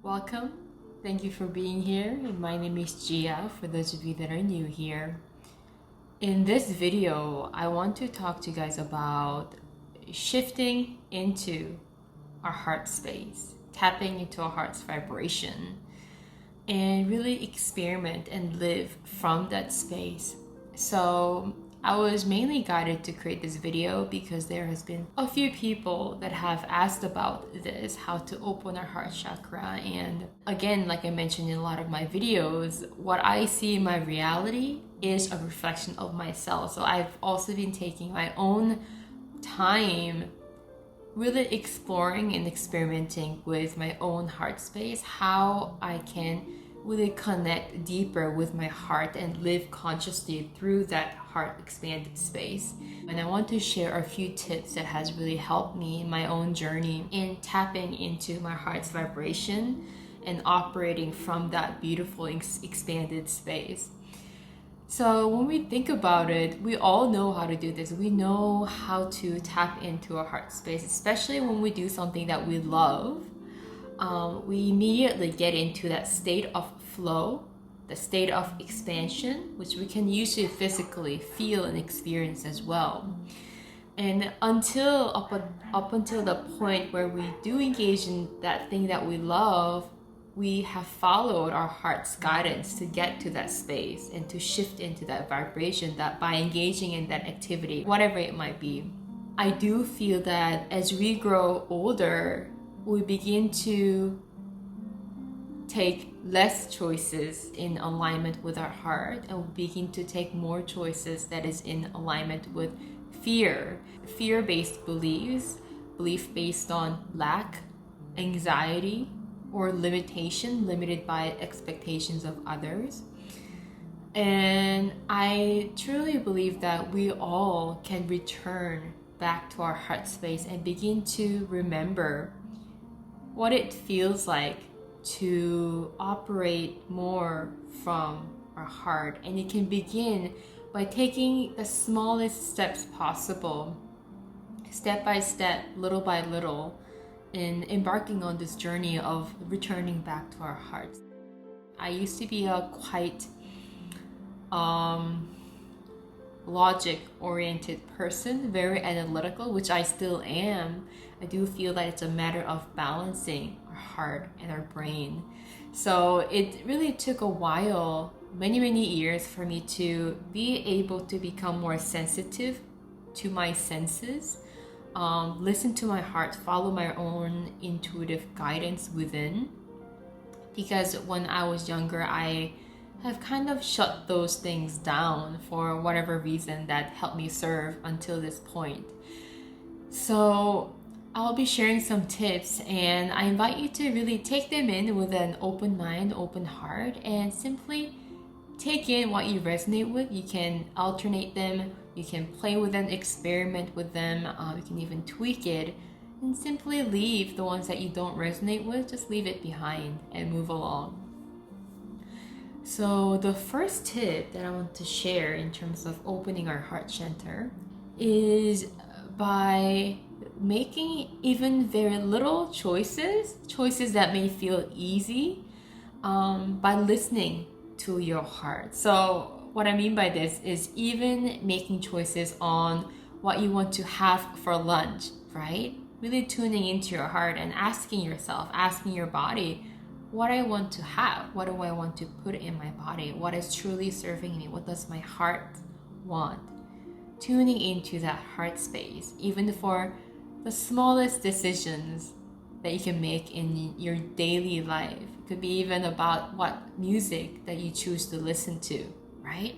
Welcome. Thank you for being here. My name is Gia, for those of you that are new here. In this video, I want to talk to you guys about shifting into our heart space, tapping into our heart's vibration, and really experiment and live from that space. So I was mainly guided to create this video because there has been a few people that have asked about this, how to open our heart chakra. And again, like I mentioned in a lot of my videos, what I see in my reality is a reflection of myself. So I've also been taking my own time really exploring and experimenting with my own heart space, how I can really connect deeper with my heart and live consciously through that heart expanded space. And I want to share a few tips that has really helped me in my own journey in tapping into my heart's vibration and operating from that beautiful expanded space. So when we think about it, we all know how to do this. We know how to tap into our heart space, especially when we do something that we love. We immediately get into that state of flow, the state of expansion, which we can usually physically feel and experience as well. And up until the point where we do engage in that thing that we love, we have followed our heart's guidance to get to that space and to shift into that vibration, that by engaging in that activity, whatever it might be. I do feel that as we grow older, we begin to take less choices in alignment with our heart, and we begin to take more choices that is in alignment with fear-based beliefs, belief based on lack, anxiety, or limitation, limited by expectations of others. And I truly believe that we all can return back to our heart space and begin to remember what it feels like to operate more from our heart. And it can begin by taking the smallest steps possible, step by step, little by little, in embarking on this journey of returning back to our hearts. I used to be a quite logic-oriented person, very analytical, which I still am. I do feel that it's a matter of balancing our heart and our brain. So it really took a while, many years, for me to be able to become more sensitive to my senses, listen to my heart, follow my own intuitive guidance within. Because when I was younger, I have kind of shut those things down for whatever reason that helped me serve until this point. So I'll be sharing some tips, and I invite you to really take them in with an open mind, open heart, and simply take in what you resonate with. You can alternate them, you can play with them, experiment with them, you can even tweak it, and simply leave the ones that you don't resonate with, just leave it behind and move along. So the first tip that I want to share in terms of opening our heart center is by making even very little choices that may feel easy, by listening to your heart. So what I mean by this is even making choices on what you want to have for lunch, right? Really tuning into your heart and asking yourself, asking your body, what I want to have, what do I want to put in my body, what is truly serving me, what does my heart want? Tuning into that heart space, even for the smallest decisions that you can make in your daily life. It could be even about what music that you choose to listen to, right?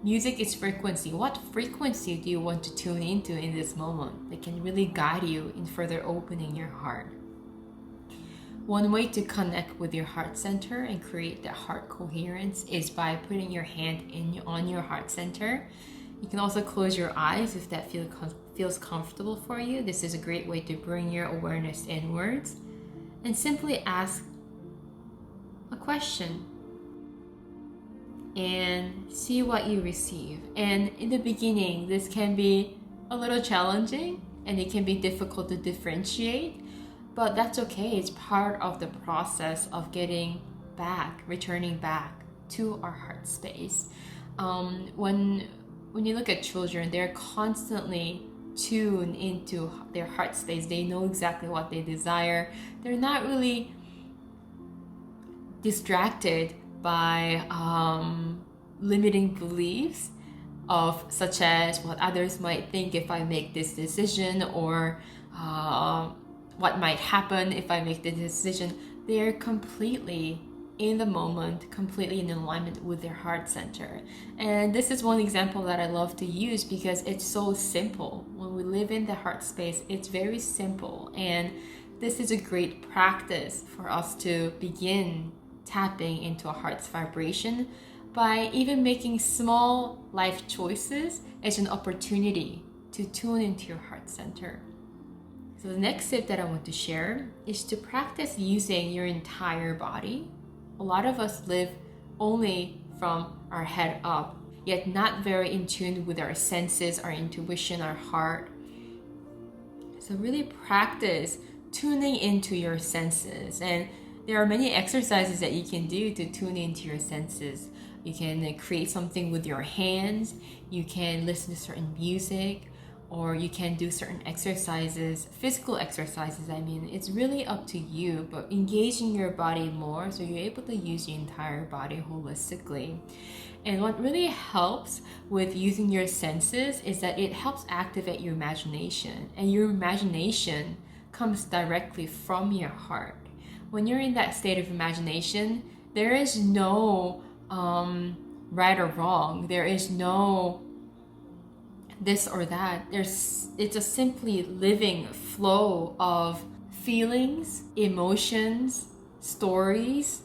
Music is frequency. What frequency do you want to tune into in this moment that can really guide you in further opening your heart? One way to connect with your heart center and create that heart coherence is by putting your hand on your heart center. You can also close your eyes if that feels comfortable for you. This is a great way to bring your awareness inwards and simply ask a question and see what you receive. And in the beginning, this can be a little challenging and it can be difficult to differentiate. But that's okay. It's part of the process of returning back to our heart space. When you look at children, they're constantly tuned into their heart space. They know exactly what they desire. They're not really distracted by limiting beliefs of such as what others might think if I make this decision, or what might happen if I make this decision. They're completely in the moment, completely in alignment with their heart center. And this is one example that I love to use because it's so simple. When we live in the heart space, it's very simple. And this is a great practice for us to begin tapping into a heart's vibration by even making small life choices as an opportunity to tune into your heart center. So the next tip that I want to share is to practice using your entire body. A lot of us live only from our head up, yet not very in tune with our senses, our intuition, our heart. So really practice tuning into your senses. And there are many exercises that you can do to tune into your senses. You can create something with your hands, you can listen to certain music, or you can do certain exercises, physical exercises. I mean, it's really up to you, but engaging your body more so you're able to use your entire body holistically. And what really helps with using your senses is that it helps activate your imagination, and your imagination comes directly from your heart. When you're in that state of imagination, there is no right or wrong. There is no this or that. It's a simply living flow of feelings, emotions, stories.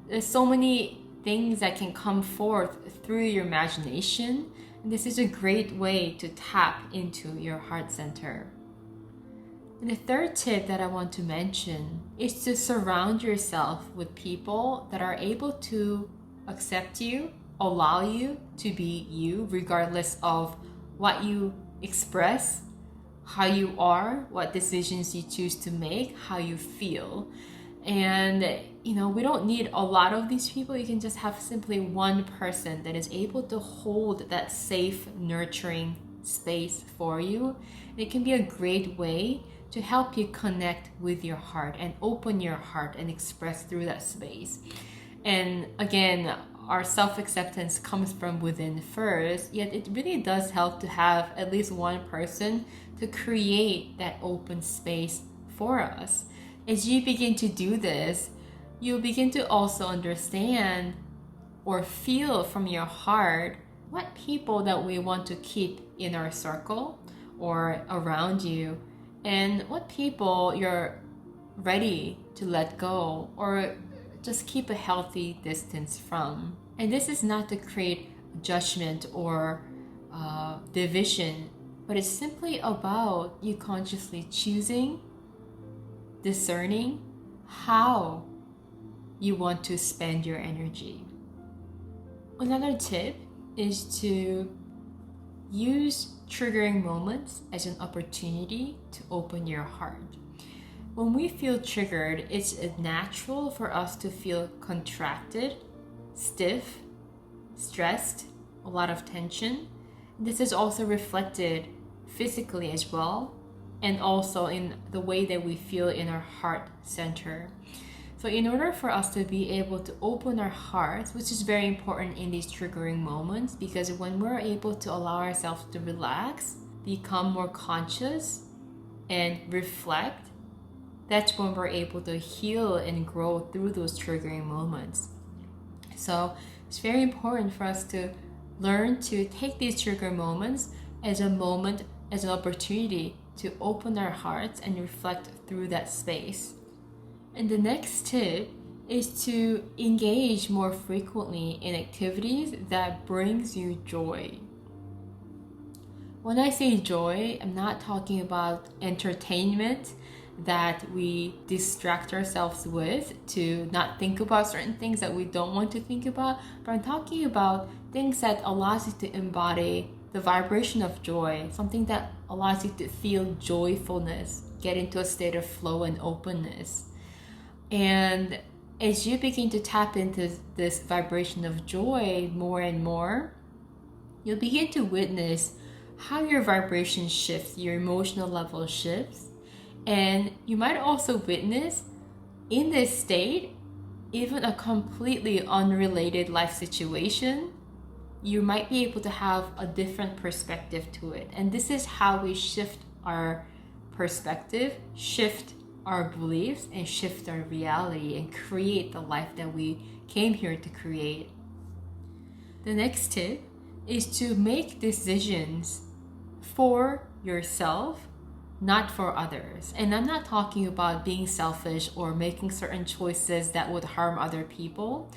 There's so many things that can come forth through your imagination. And this is a great way to tap into your heart center. And the third tip that I want to mention is to surround yourself with people that are able to accept you, allow you to be you, regardless of what you express, how you are, what decisions you choose to make, how you feel. And we don't need a lot of these people. You can just have simply one person that is able to hold that safe, nurturing space for you. It can be a great way to help you connect with your heart and open your heart and express through that space. And again, our self-acceptance comes from within first, yet it really does help to have at least one person to create that open space for us. As you begin to do this, you'll begin to also understand or feel from your heart what people that we want to keep in our circle or around you, and what people you're ready to let go or just keep a healthy distance from. And this is not to create judgment or division, but it's simply about you consciously choosing, discerning how you want to spend your energy. Another tip is to use triggering moments as an opportunity to open your heart. When we feel triggered, it's natural for us to feel contracted, stiff, stressed, a lot of tension. This is also reflected physically as well, and also in the way that we feel in our heart center. So in order for us to be able to open our hearts, which is very important in these triggering moments, because when we're able to allow ourselves to relax, become more conscious, and reflect, that's when we're able to heal and grow through those triggering moments. So it's very important for us to learn to take these trigger moments as an opportunity to open our hearts and reflect through that space. And the next tip is to engage more frequently in activities that brings you joy. When I say joy, I'm not talking about entertainment that we distract ourselves with to not think about certain things that we don't want to think about, but I'm talking about things that allows you to embody the vibration of joy, something that allows you to feel joyfulness get into a state of flow and openness. And as you begin to tap into this vibration of joy more and more, you'll begin to witness how your vibration shifts, your emotional level shifts. And you might also witness in this state, even a completely unrelated life situation, you might be able to have a different perspective to it. And this is how we shift our perspective, shift our beliefs, and shift our reality and create the life that we came here to create. The next tip is to make decisions for yourself, not for others. And I'm not talking about being selfish or making certain choices that would harm other people,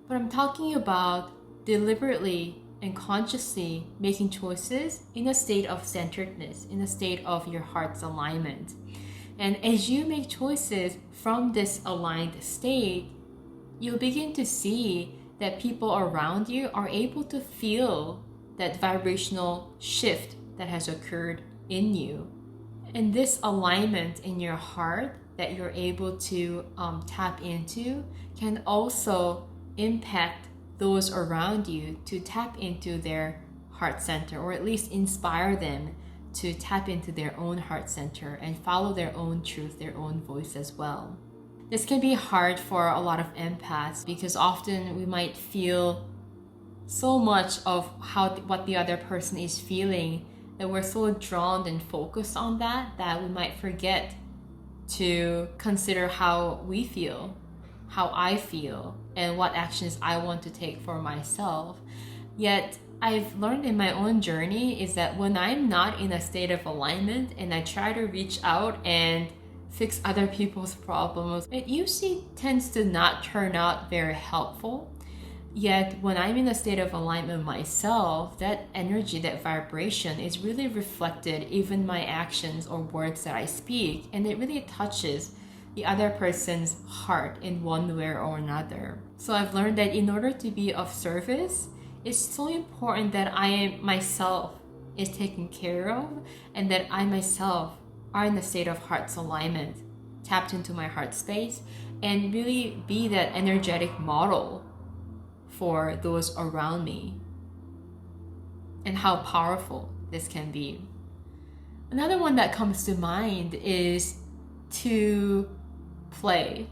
but I'm talking about deliberately and consciously making choices in a state of centeredness, in a state of your heart's alignment. And as you make choices from this aligned state, you'll begin to see that people around you are able to feel that vibrational shift that has occurred in you. And this alignment in your heart that you're able to tap into can also impact those around you to tap into their heart center, or at least inspire them to tap into their own heart center and follow their own truth, their own voice as well. This can be hard for a lot of empaths because often we might feel so much of what the other person is feeling that we're so drawn and focused on that we might forget to consider how we feel, how I feel, and what actions I want to take for myself. Yet I've learned in my own journey is that when I'm not in a state of alignment and I try to reach out and fix other people's problems, it usually tends to not turn out very helpful. Yet when I'm in a state of alignment myself, that energy, that vibration is really reflected even in my actions or words that I speak, and it really touches the other person's heart in one way or another. So I've learned that in order to be of service, it's so important that I myself is taken care of, and that I myself are in a state of heart's alignment, tapped into my heart space, and really be that energetic model for those around me, and how powerful this can be. Another one that comes to mind is to play,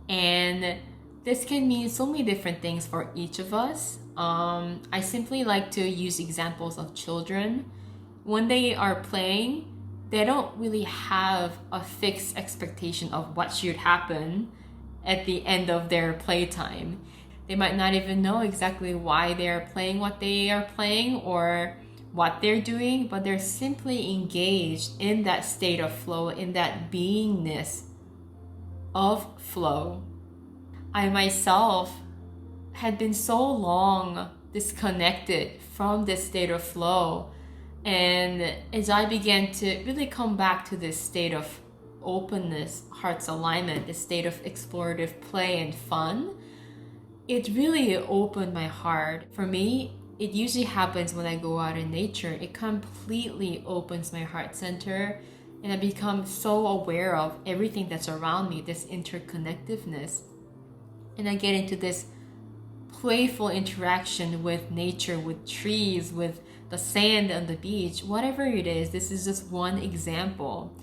and this can mean so many different things for each of us. I simply like to use examples of children. When they are playing, they don't really have a fixed expectation of what should happen at the end of their playtime. They might not even know exactly why they're playing what they are playing or what they're doing, but they're simply engaged in that state of flow, in that beingness of flow. I myself had been so long disconnected from this state of flow, and as I began to really come back to this state of openness, heart's alignment, this state of explorative play and fun, it really opened my heart. For me, it usually happens when I go out in nature. It completely opens my heart center, and I become so aware of everything that's around me, this interconnectedness. And I get into this playful interaction with nature, with trees, with the sand on the beach, whatever it is. This is just one example.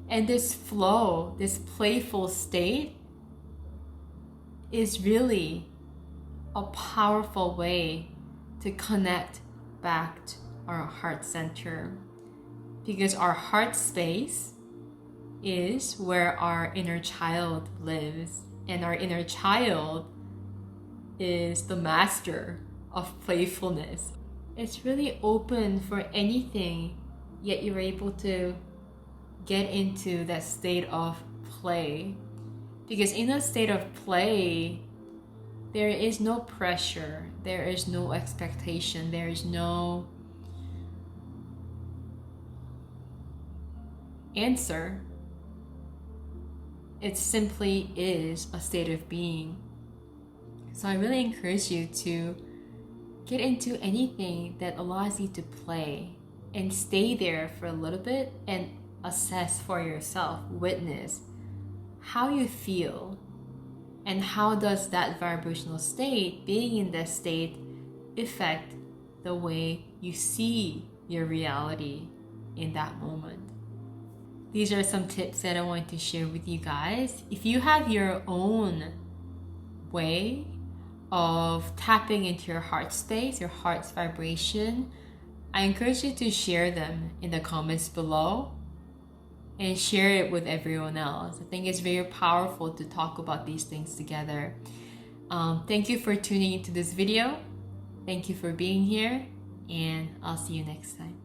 And this flow, this playful state is really a powerful way to connect back to our heart center, because our heart space is where our inner child lives, and our inner child is the master of playfulness. It's really open for anything, yet you're able to get into that state of play, because in a state of play, there is no pressure, there is no expectation, there is no answer. It simply is a state of being. So I really encourage you to get into anything that allows you to play and stay there for a little bit and assess for yourself, witness how you feel, and how does that vibrational state, being in that state, affect the way you see your reality in that moment. These are some tips that I want to share with you guys. If you have your own way of tapping into your heart space, your heart's vibration, I encourage you to share them in the comments below and share it with everyone else. I think it's very powerful to talk about these things together. Thank you for tuning into this video. Thank you for being here, and I'll see you next time.